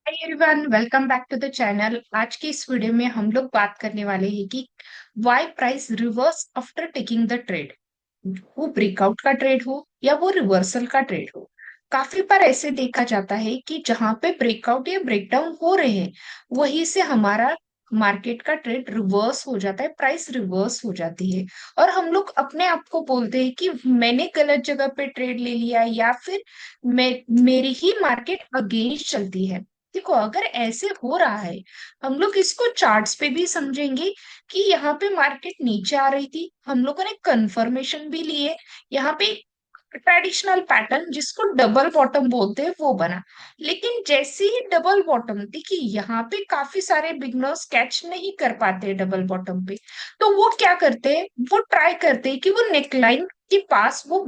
Hi everyone, welcome back to the channel. आज की इस वीडियो में हम लोग बात करने वाले हैं कि why price reverse after taking the trade. वो ब्रेकआउट का ट्रेड हो या वो रिवर्सल का ट्रेड हो, काफी बार ऐसे देखा जाता है कि जहां पे ब्रेकआउट या ब्रेकडाउन हो रहे हैं वहीं से हमारा मार्केट का ट्रेड रिवर्स हो जाता है, प्राइस रिवर्स हो जाती है। और हम लोग अपने आप को बोलते हैं कि मैंने गलत जगह पे ट्रेड ले लिया या फिर मेरी ही मार्केट अगेंस्ट चलती है। देखो, अगर ऐसे हो रहा है, हम लोग इसको चार्ट्स पे भी समझेंगे कि यहाँ पे मार्केट नीचे आ रही थी, हम लोगों ने कंफर्मेशन भी लिए। यहाँ पे ट्रेडिशनल पैटर्न जिसको डबल बॉटम बोलते हैं वो बना। लेकिन जैसे ही डबल बॉटम, देखिए यहाँ पे काफी सारे बिगनर्स कैच नहीं कर पाते डबल बॉटम पे, तो वो क्या करते हैं, वो ट्राई करते हैं कि वो नेकलाइन के पास वो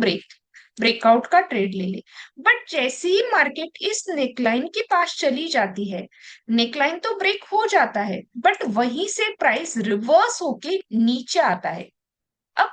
ब्रेकआउट का ट्रेड ले ले। बट जैसे ही मार्केट इस नेकलाइन के पास चली जाती है, नेकलाइन तो ब्रेक हो जाता है बट वहीं से प्राइस रिवर्स होके नीचे आता है। अब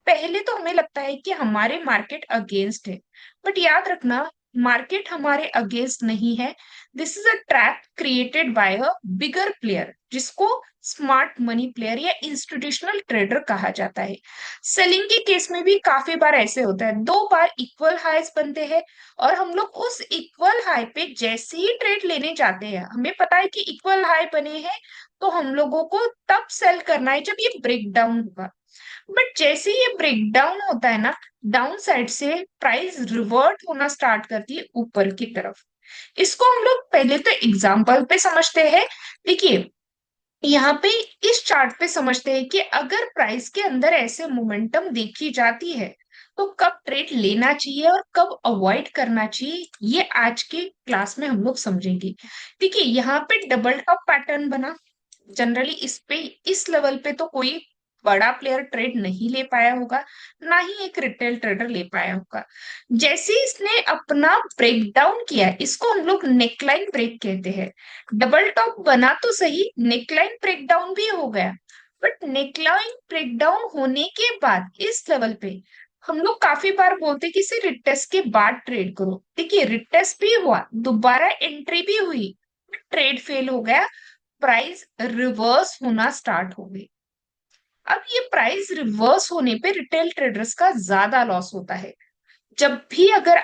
पहले तो हमें लगता है कि हमारे मार्केट अगेंस्ट है, बट याद रखना, मार्केट हमारे अगेंस्ट नहीं है। This is a trap created by a bigger player जिसको स्मार्ट मनी प्लेयर या इंस्टीट्यूशनल ट्रेडर कहा जाता है। सेलिंग के केस में भी काफी बार ऐसे होता है, दो बार इक्वल हाइज बनते हैं और हम लोग उस इक्वल हाई पे जैसे ही ट्रेड लेने जाते हैं, हमें पता है कि इक्वल हाई बने हैं, तो हम लोगों को तब सेल करना है जब ये ब्रेक डाउन होगा। बट जैसे ही ये ब्रेक डाउन होता है ना, डाउन साइड से प्राइस रिवर्ट होना स्टार्ट करती है ऊपर की तरफ। इसको हम लोग पहले तो एग्जांपल पे समझते हैं। देखिए, यहाँ पे इस चार्ट पे समझते हैं कि अगर प्राइस के अंदर ऐसे मोमेंटम देखी जाती है तो कब ट्रेड लेना चाहिए और कब अवॉइड करना चाहिए, ये आज के क्लास में हम लोग समझेंगे। देखिए, यहाँ पे डबल टॉप पैटर्न बना। जनरली इस पे, इस लेवल पे तो कोई बड़ा प्लेयर ट्रेड नहीं ले पाया होगा, ना ही एक रिटेल ट्रेडर ले पाया होगा। जैसे ही इसने अपना ब्रेक डाउन किया, इसको हम लोग नेकलाइन ब्रेक कहते हैं। डबल टॉप बना तो सही, नेकलाइन ब्रेक डाउन भी हो गया। बट नेकलाइन ब्रेक डाउन होने के बाद इस लेवल पे हम लोग काफी बार बोलते हैं कि इसे रिटेस्ट के बाद ट्रेड करो। देखिए, रिटेस्ट भी हुआ, दोबारा एंट्री भी हुई, ट्रेड फेल हो गया, प्राइस रिवर्स होना स्टार्ट हो गई। अब ये प्राइस रिवर्स होने पे रिटेल ट्रेडर्स का ज्यादा लॉस होता है। जब भी अगर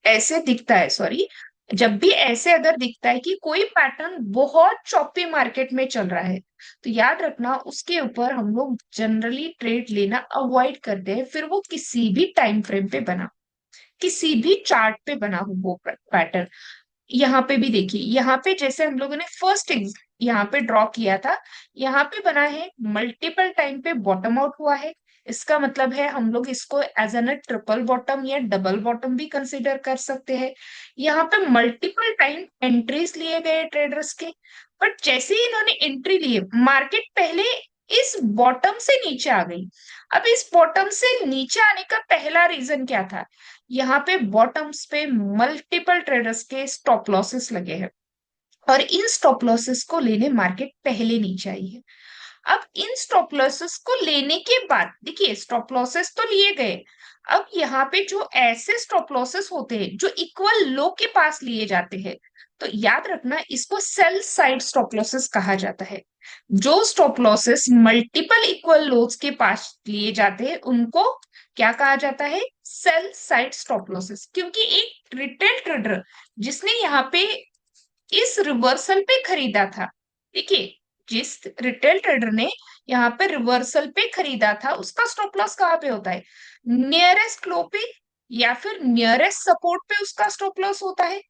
ऐसे दिखता है, सॉरी, जब भी ऐसे अगर दिखता है कि कोई पैटर्न बहुत चॉपी मार्केट में चल रहा है, तो याद रखना उसके ऊपर हम लोग जनरली ट्रेड लेना अवॉइड करते हैं, फिर वो किसी भी टाइम फ्रेम पे बना, किसी भी चार्ट पे बना हो वो पैटर्न। यहाँ पे भी देखिए, यहाँ पे जैसे हम लोगों ने फर्स्ट यहाँ पे ड्रॉ किया था, यहाँ पे बना है, मल्टीपल टाइम पे बॉटम आउट हुआ है। इसका मतलब है हम लोग इसको एज एन ट्रिपल बॉटम या डबल बॉटम भी कंसिडर कर सकते हैं। यहाँ पे मल्टीपल टाइम एंट्रीज लिए गए ट्रेडर्स के, बट जैसे ही इन्होंने एंट्री लिए, मार्केट पहले इस बॉटम से नीचे आ गई। अब इस बॉटम से नीचे आने का पहला रीजन क्या था, यहाँ पे बॉटम्स पे मल्टीपल ट्रेडर्स के स्टॉप लॉसेस लगे हैं और इन स्टॉप लॉसेस को लेने मार्केट पहले नीचे आई है। अब इन स्टॉप लॉसेस को लेने के बाद देखिए, स्टॉप लॉसेस तो लिए गए। अब यहाँ पे जो ऐसे स्टॉप लॉसेस होते हैं जो इक्वल लो के पास लिए जाते हैं, तो याद रखना इसको सेल साइड स्टॉप लॉसेस कहा जाता है। जो स्टॉप लॉसेस मल्टीपल इक्वल लोज के पास लिए जाते हैं उनको क्या कहा जाता है, सेल साइड स्टॉप लॉसेस। क्योंकि एक रिटेल ट्रेडर जिसने यहाँ पे इस रिवर्सल पे खरीदा था, देखिए, जिस रिटेल ट्रेडर ने यहाँ पे रिवर्सल पे खरीदा था उसका स्टॉप लॉस कहाँ पे होता है, नियरेस्ट लो पे या फिर नियरेस्ट सपोर्ट पे उसका स्टॉप लॉस होता है।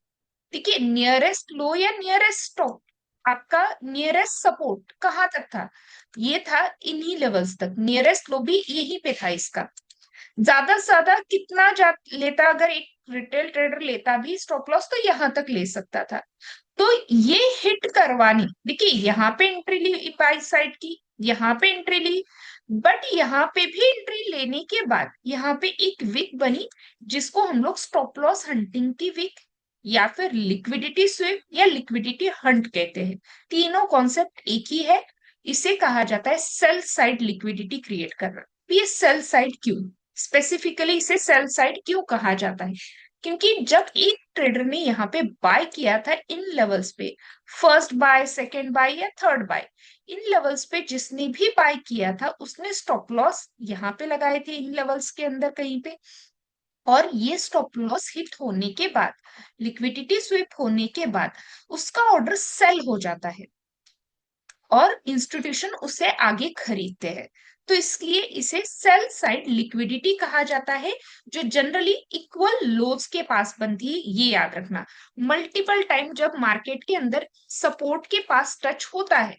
देखिए, नियरेस्ट लो या नियरेस्ट स्टॉप, आपका नियरेस्ट सपोर्ट कहाँ तक था, ये था इन्हीं लेवल्स तक, नियरेस्ट लो भी यहीं पे था इसका। ज्यादा से ज्यादा कितना लेता, अगर एक रिटेल ट्रेडर लेता भी स्टॉप लॉस तो यहां तक ले सकता था। तो ये हिट करवानी, देखिए यहाँ पे एंट्री ली बाई साइड की, यहाँ पे एंट्री ली, बट यहाँ पे भी एंट्री लेने के बाद यहाँ पे एक विक बनी जिसको हम लोग स्टॉप लॉस हंटिंग की विक या फिर लिक्विडिटी स्विप या लिक्विडिटी हंट कहते हैं। तीनों कॉन्सेप्ट एक ही है। इसे कहा जाता है सेल साइड लिक्विडिटी क्रिएट करना। ये सेल साइड क्यों, स्पेसिफिकली इसे सेल साइड क्यों कहा जाता है, क्योंकि जब एक ट्रेडर ने यहाँ पे बाय किया था इन लेवल्स पे, फर्स्ट बाय, सेकंड बाय या थर्ड बाय, इन लेवल्स पे जिसने भी बाय किया था उसने स्टॉप लॉस यहाँ पे लगाए थे इन लेवल्स के अंदर कहीं पे, और ये स्टॉप लॉस हिट होने के बाद, लिक्विडिटी स्वीप होने के बाद उसका ऑर्डर सेल हो जाता है और इंस्टीट्यूशन उसे आगे खरीदते हैं। तो इसलिए इसे सेल साइड लिक्विडिटी कहा जाता है, जो जनरली इक्वल लोज के पास बनती है। ये याद रखना, मल्टीपल टाइम जब मार्केट के अंदर सपोर्ट के पास टच होता है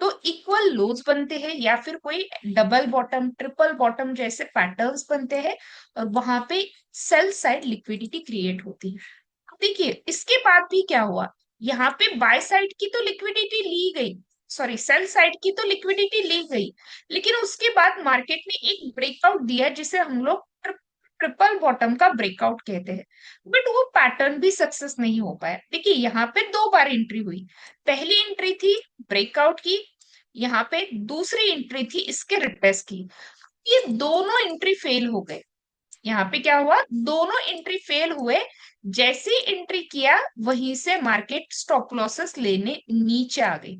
तो इक्वल लोज बनते हैं, या फिर कोई डबल बॉटम, ट्रिपल बॉटम जैसे पैटर्न्स बनते हैं, और वहां पे सेल साइड लिक्विडिटी क्रिएट होती है। देखिए इसके बाद भी क्या हुआ, यहाँ पे बाय साइड की तो लिक्विडिटी ली गई, सॉरी सेल साइड की तो लिक्विडिटी ली गई, लेकिन उसके बाद मार्केट ने एक ब्रेकआउट दिया जिसे हम लोग ट्रिपल बॉटम का ब्रेकआउट कहते हैं। बट वो पैटर्न भी सक्सेस नहीं हो पाया। देखिए यहाँ पे दो बार एंट्री हुई, पहली एंट्री थी ब्रेकआउट की, यहाँ पे दूसरी एंट्री थी इसके रिटेस्ट की। ये दोनों एंट्री फेल हो गए। यहाँ पे क्या हुआ, दोनों एंट्री फेल हुए। जैसे एंट्री किया वहीं से मार्केट स्टॉप लॉसेस लेने नीचे आ गई।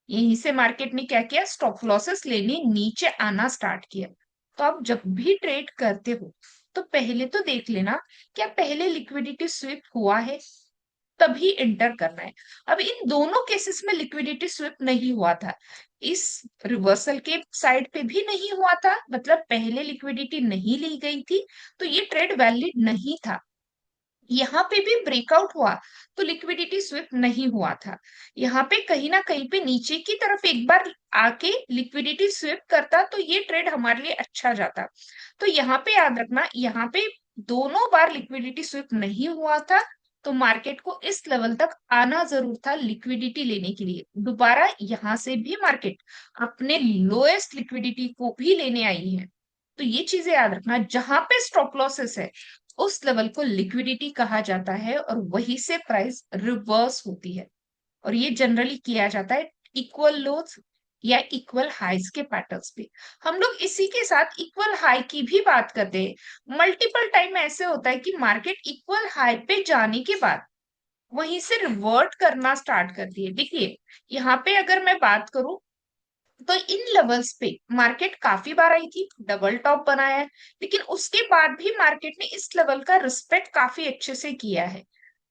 यहीं से मार्केट ने क्या किया, स्टॉप लॉसेस लेने नीचे आना स्टार्ट किया। तो आप जब भी ट्रेड करते हो तो पहले तो देख लेना क्या पहले लिक्विडिटी स्वीप हुआ है, तभी एंटर करना है। अब इन दोनों केसेस में लिक्विडिटी स्वीप नहीं हुआ था, इस रिवर्सल के साइड पे भी नहीं हुआ था, मतलब पहले लिक्विडिटी नहीं ली गई थी, तो ये ट्रेड वैलिड नहीं था। यहाँ पे भी ब्रेकआउट हुआ तो लिक्विडिटी स्विप नहीं हुआ था। यहाँ पे कहीं ना कहीं पे नीचे की तरफ एक बार आके लिक्विडिटी स्विप करता तो ये ट्रेड हमारे लिए अच्छा जाता। तो यहाँ पे याद रखना, यहाँ पे दोनों बार लिक्विडिटी स्विप नहीं हुआ था, तो मार्केट को इस लेवल तक आना जरूर था लिक्विडिटी लेने के लिए। दोबारा यहाँ से भी मार्केट अपने लोएस्ट लिक्विडिटी को भी लेने आई है। तो ये चीजें याद रखना, जहां पे स्टॉप लॉसेस है उस लेवल को लिक्विडिटी कहा जाता है, और वहीं से प्राइस रिवर्स होती है। और ये जनरली किया जाता है इक्वल लोज या इक्वल हाइज के पैटर्न्स पे। हम लोग इसी के साथ इक्वल हाई की भी बात करते हैं। मल्टीपल टाइम ऐसे होता है कि मार्केट इक्वल हाई पे जाने के बाद वहीं से रिवर्ट करना स्टार्ट करती है। देखिए यहाँ पे अगर मैं बात करूं तो इन लेवल्स पे मार्केट काफी बार आई थी, डबल टॉप बनाया है, लेकिन उसके बाद भी मार्केट ने इस लेवल का रिस्पेक्ट काफी अच्छे से किया है।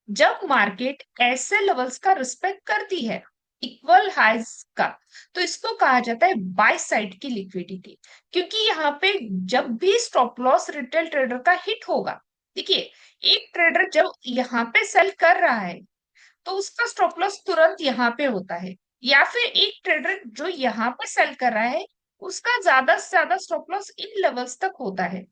जब मार्केट ऐसे लेवल्स का रिस्पेक्ट करती है इक्वल हाइज का, तो इसको कहा जाता है बाय साइड की लिक्विडिटी। क्योंकि यहाँ पे जब भी स्टॉप लॉस रिटेल ट्रेडर का हिट होगा, देखिए एक ट्रेडर जब यहाँ पे सेल कर रहा है तो उसका स्टॉप लॉस तुरंत यहाँ पे होता है, या फिर एक ट्रेडर जो यहाँ पे सेल कर रहा है उसका ज्यादा से ज्यादा स्टॉप लॉस इन लेवल्स तक होता है।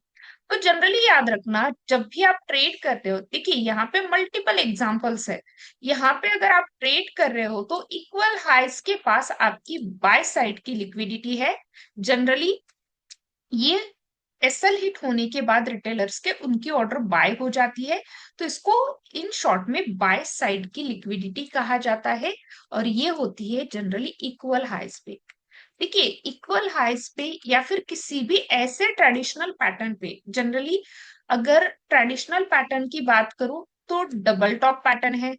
तो जनरली याद रखना, जब भी आप ट्रेड करते हो, देखिए यहाँ पे मल्टीपल एग्जांपल्स है, यहाँ पे अगर आप ट्रेड कर रहे हो तो इक्वल हाइस के पास आपकी बाय साइड की लिक्विडिटी है। जनरली ये एसएल हिट होने के बाद रिटेलर्स के उनकी ऑर्डर बाय हो जाती है, तो इसको इन शॉर्ट में बाय साइड की लिक्विडिटी कहा जाता है, और ये होती है जनरली इक्वल हाइस पे। देखिए इक्वल हाइस पे या फिर किसी भी ऐसे ट्रेडिशनल पैटर्न पे, जनरली अगर ट्रेडिशनल पैटर्न की बात करूं तो डबल टॉप पैटर्न है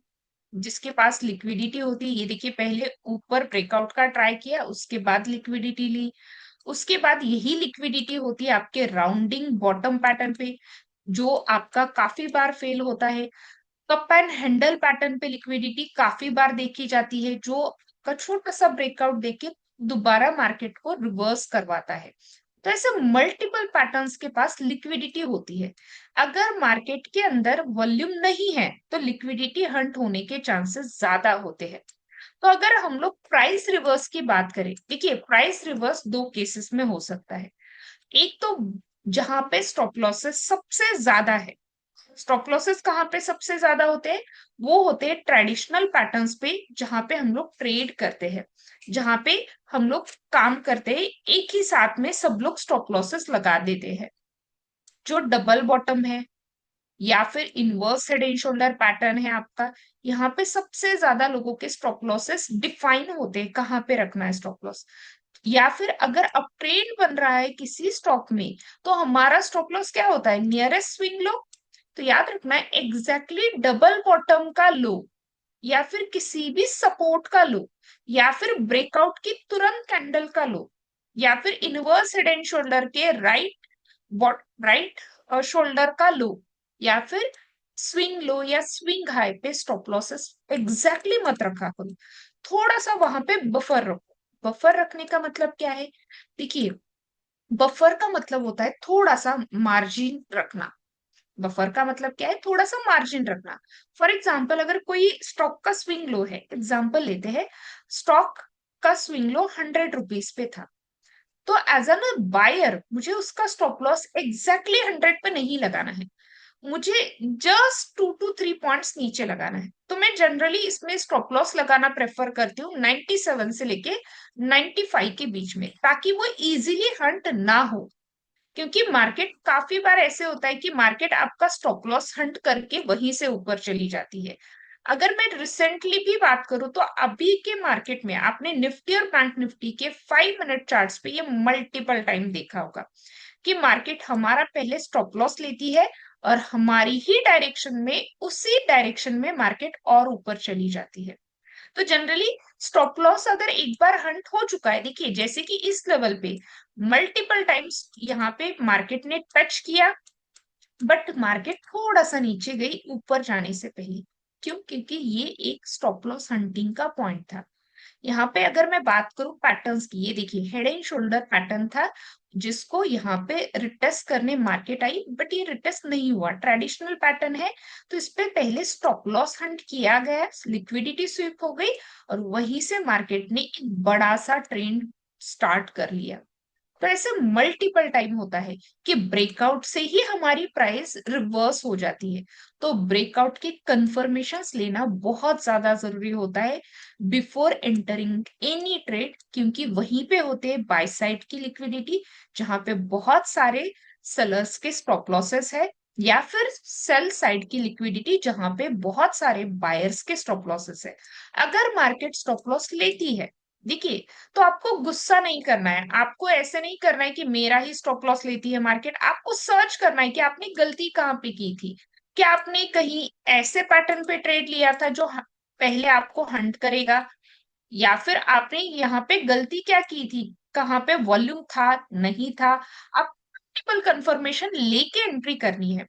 जिसके पास लिक्विडिटी होती है। ये देखिए पहले ऊपर ब्रेकआउट का ट्राई किया, उसके बाद लिक्विडिटी ली, उसके बाद यही लिक्विडिटी होती है आपके राउंडिंग बॉटम पैटर्न पे, जो आपका काफी बार फेल होता है। कप एंड हैंडल पैटर्न पे लिक्विडिटी काफी बार देखी जाती है, जो का छोटा सा ब्रेकआउट देके दोबारा मार्केट को रिवर्स करवाता है। तो ऐसे मल्टीपल पैटर्न्स के पास लिक्विडिटी होती है। अगर मार्केट के अंदर वॉल्यूम नहीं है तो लिक्विडिटी हंट होने के चांसेस ज्यादा होते हैं। तो अगर हम लोग प्राइस रिवर्स की बात करें, देखिए प्राइस रिवर्स दो केसेस में हो सकता है। एक तो जहां पे स्टॉप लॉसेस सबसे ज्यादा है, स्टॉप लॉसेस कहाँ पे सबसे ज्यादा होते हैं, वो होते हैं ट्रेडिशनल पैटर्न्स पे जहां पे हम लोग ट्रेड करते हैं, जहां पे हम लोग काम करते हैं एक ही साथ में सब लोग स्टॉप लॉसेस लगा देते हैं। जो डबल बॉटम है या फिर inverse head and shoulder pattern है आपका, यहाँ पे सबसे ज्यादा लोगों के स्टॉप लॉसेस डिफाइन होते हैं कहाँ पे रखना है स्टॉप लॉस। या फिर अगर अप ट्रेंड बन रहा है किसी स्टॉक में तो हमारा स्टॉप लॉस क्या होता है, नियरेस्ट स्विंग लो तो याद रखना है एग्जैक्टली डबल बॉटम का लो, या फिर किसी भी सपोर्ट का लो, या फिर ब्रेकआउट की तुरंत कैंडल का लो, या फिर इनवर्स हेड एंड शोल्डर के राइट शोल्डर का लो, या फिर स्विंग लो या स्विंग हाई पे स्टॉप लॉसेस एग्जैक्टली मत रखा करो। थोड़ा सा वहां पे बफर रखो। बफर रखने का मतलब क्या है? देखिए, बफर का मतलब होता है थोड़ा सा मार्जिन रखना। बफर का मतलब क्या है? थोड़ा सा मार्जिन रखना। फॉर एग्जाम्पल, अगर कोई स्टॉक का स्विंग लो है, एग्जाम्पल लेते हैं, स्टॉक का स्विंग लो 100 रुपीज पे था, तो एज एन बायर मुझे उसका स्टॉप लॉस एग्जैक्टली 100 पे नहीं लगाना है, मुझे जस्ट 2 to 3 पॉइंट्स नीचे लगाना है। तो मैं जनरली इसमें स्टॉप लॉस लगाना प्रेफर करती हूँ 97 से लेके 95 के बीच में, ताकि वो इजीली हंट ना हो। क्योंकि मार्केट काफी बार ऐसे होता है कि मार्केट आपका स्टॉप लॉस हंट करके वहीं से ऊपर चली जाती है। अगर मैं रिसेंटली भी बात करूं तो अभी के मार्केट में आपने निफ्टी और बैंक निफ्टी के 5 मिनट चार्ट्स पे ये मल्टीपल टाइम देखा होगा कि मार्केट हमारा पहले स्टॉप लॉस लेती है और हमारी ही डायरेक्शन में, उसी डायरेक्शन में मार्केट और ऊपर चली जाती है। तो जनरली स्टॉप लॉस अगर एक बार हंट हो चुका है, देखिए जैसे कि इस लेवल पे मल्टीपल टाइम्स यहाँ पे मार्केट ने टच किया, बट मार्केट थोड़ा सा नीचे गई ऊपर जाने से पहले। क्यों? क्योंकि ये एक स्टॉप लॉस हंटिंग का पॉइंट था। यहाँ पे अगर मैं बात करूं पैटर्न्स की, ये देखिए हेड एंड शोल्डर पैटर्न था, जिसको यहाँ पे रिटेस्ट करने मार्केट आई, बट ये रिटेस्ट नहीं हुआ, ट्रेडिशनल पैटर्न है। तो इस पे पहले स्टॉप लॉस हंट किया गया, लिक्विडिटी स्वीप हो गई, और वहीं से मार्केट ने एक बड़ा सा ट्रेंड स्टार्ट कर लिया। तो ऐसे मल्टीपल टाइम होता है कि ब्रेकआउट से ही हमारी प्राइस रिवर्स हो जाती है। तो ब्रेकआउट की कंफर्मेशंस लेना बहुत ज्यादा जरूरी होता है बिफोर एंटरिंग एनी ट्रेड, क्योंकि वहीं पे होते हैं बाय साइड की लिक्विडिटी, जहां पे बहुत सारे सेलर्स के स्टॉप लॉसेस है, या फिर सेल साइड की लिक्विडिटी जहां पे बहुत सारे बायर्स के स्टॉप लॉसेस है। अगर मार्केट स्टॉप लॉस लेती है, देखिए, तो आपको गुस्सा नहीं करना है, आपको ऐसे नहीं करना है कि मेरा ही स्टॉप लॉस लेती है मार्केट। आपको सर्च करना है कि आपने गलती कहाँ पे की थी। क्या आपने कहीं ऐसे पैटर्न पे ट्रेड लिया था जो पहले आपको हंट करेगा, या फिर आपने यहाँ पे गलती क्या की थी, कहाँ पे वॉल्यूम था, नहीं था। आप मल्टीपल कंफर्मेशन लेके एंट्री करनी है।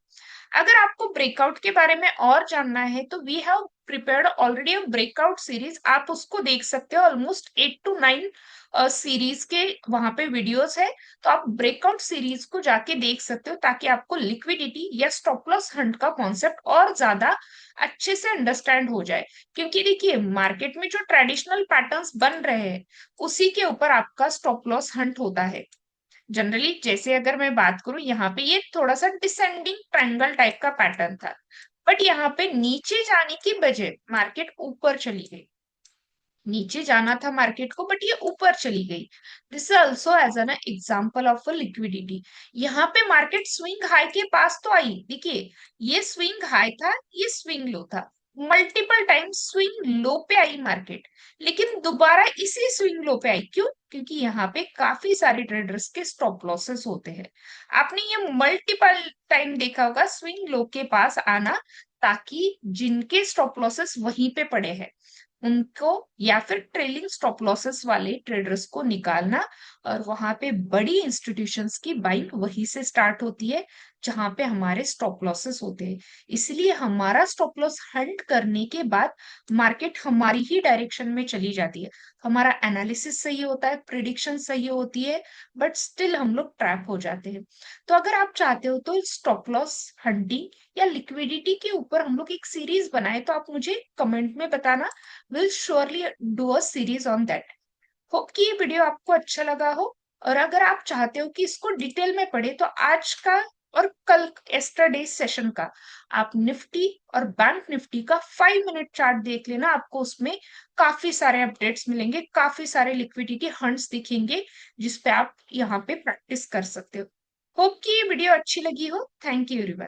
अगर आपको ब्रेकआउट के बारे में और जानना है तो we have prepared already breakout series, आप उसको देख सकते हो। ऑलमोस्ट 8 to 9 सीरीज के वहां पे वीडियोस है, तो आप ब्रेकआउट सीरीज को जाके देख सकते हो, ताकि आपको लिक्विडिटी या स्टॉप लॉस हंट का कॉन्सेप्ट और ज्यादा अच्छे से अंडरस्टैंड हो जाए। क्योंकि देखिए, मार्केट में जो ट्रेडिशनल पैटर्न्स बन रहे हैं, उसी के ऊपर आपका स्टॉप लॉस हंट होता है जनरली। जैसे अगर मैं बात करूं, यहाँ पे ये थोड़ा सा डिसेंडिंग ट्रायंगल टाइप का पैटर्न था, बट यहाँ पे नीचे जाने की बजाय मार्केट ऊपर चली गई। नीचे जाना था मार्केट को, बट ये ऊपर चली गई। This is also as an example of a liquidity. यहाँ पे मार्केट स्विंग हाई के पास तो आई, देखिए ये स्विंग हाई था, ये स्विंग लो था, मल्टीपल टाइम स्विंग लो पे आई मार्केट, लेकिन दोबारा इसी स्विंग लो पे आई। क्यों? क्योंकि यहाँ पे काफी सारे ट्रेडर्स के स्टॉप लॉसेस होते हैं। आपने ये मल्टीपल टाइम देखा होगा स्विंग लो के पास आना, ताकि जिनके स्टॉप लॉसेस वहीं पे पड़े हैं उनको, या फिर ट्रेलिंग स्टॉप लॉसेस वाले ट्रेडर्स को निकालना, और वहां पे बड़ी इंस्टीट्यूशंस की बाइंग वहीं से स्टार्ट होती है, जहां पे हमारे स्टॉप लॉसेस होते हैं। इसलिए हमारा स्टॉप लॉस हंट करने के बाद मार्केट हमारी ही डायरेक्शन में चली जाती है। हमारा एनालिसिस सही होता है, प्रिडिक्शन सही होती है, बट स्टिल हम लोग ट्रैप हो जाते हैं। तो अगर आप चाहते हो तो स्टॉप लॉस हंटिंग या लिक्विडिटी के ऊपर हम लोग एक सीरीज बनाए, तो आप मुझे कमेंट में बताना। Will surely do a series on that. Hope कि ये वीडियो आपको अच्छा लगा हो। और अगर आप चाहते हो कि इसको डिटेल में पढ़े, तो आज का और कल एस्टरडे सेशन का आप निफ्टी और बैंक निफ्टी का 5 मिनट चार्ट देख लेना। आपको उसमें काफी सारे अपडेट्स मिलेंगे, काफी सारे लिक्विडिटी हंट्स दिखेंगे, जिसपे आप यहाँ पे प्रैक्टिस कर सकते हो। होप कि ये वीडियो अच्छी लगी हो। Thank you everyone.